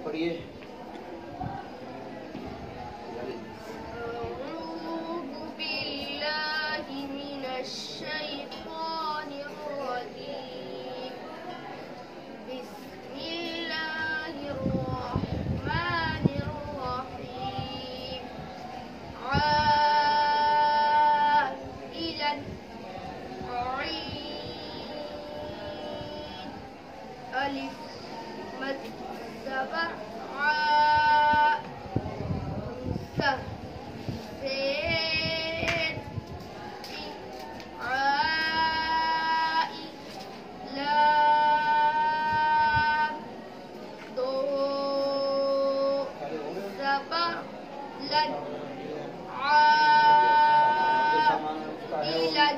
पढ़िए। ألف مد زبر ع همزة زين عاء لام ضاء زبر لن عائلا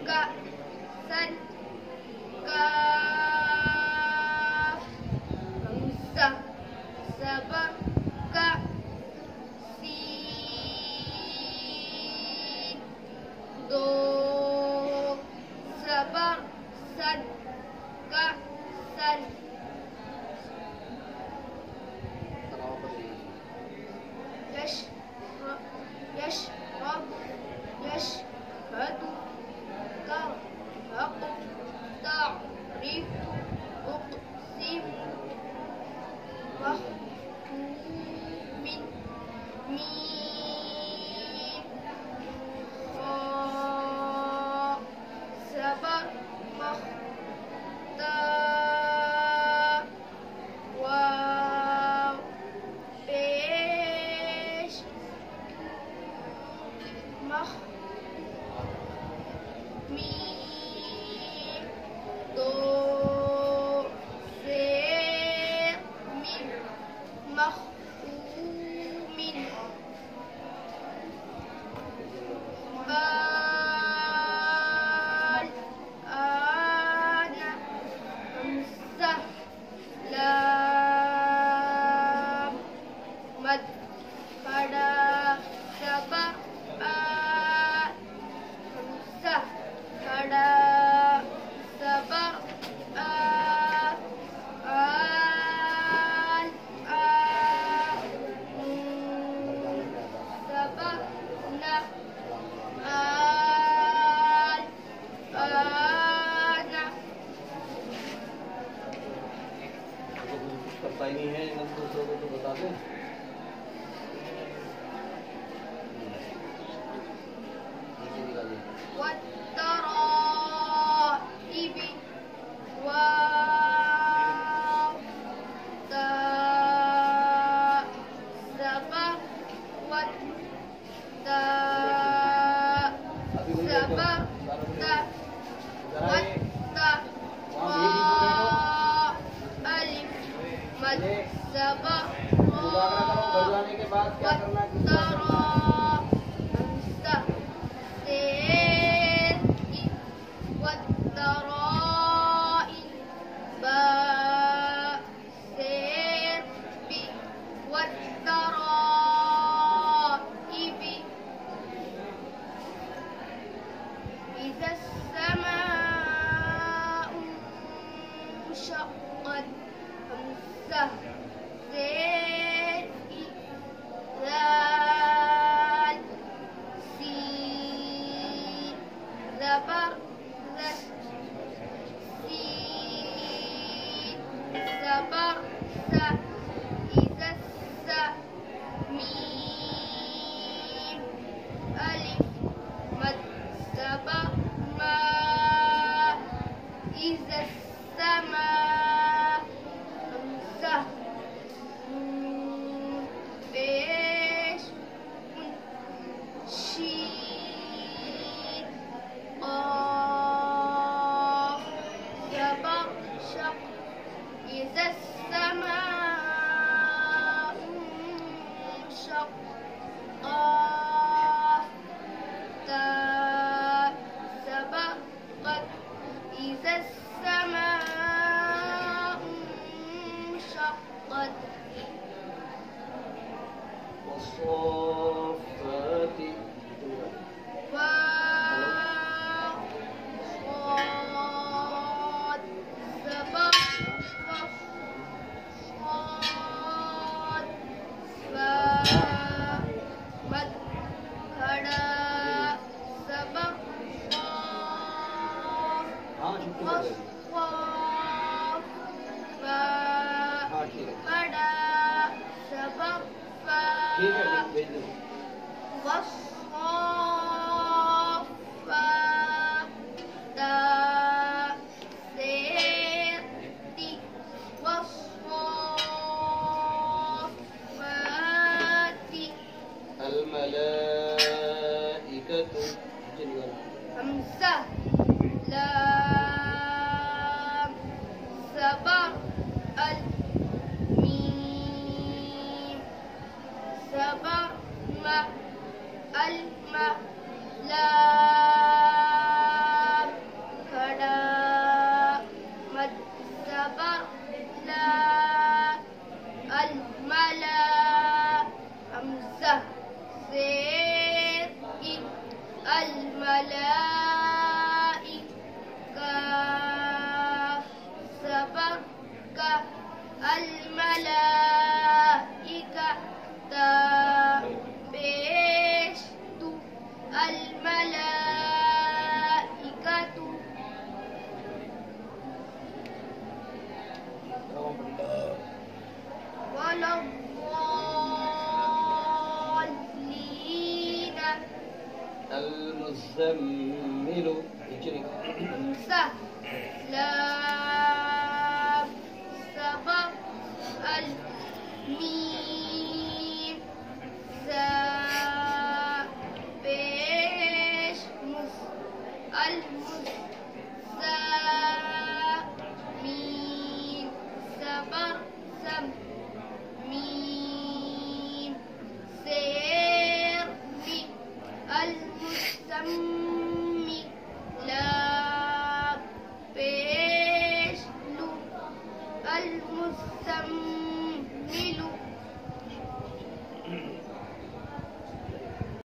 كأسا كاف همزة زبر ك سين ضاد زبر سن كأسا يشرب يشهد ترهق تعرف أقسم مختوم ميم خاء زبر مختار واو بيش ميم ضاد زين ميم مختوم الآن همزة لام مد فدا زبر لام खड़ा मद ज़बर ला अल मला हमज़ा ज़ेर इ अल मलाइका ज़बर का अल मलाइका ता पेश तू अल मलाइकतु والضالين المزمل اجري همزة لام صبر الميم زا بيش مز المز زا ميم صبر سم ميم سير مي المسمي لا بيش لو المسمي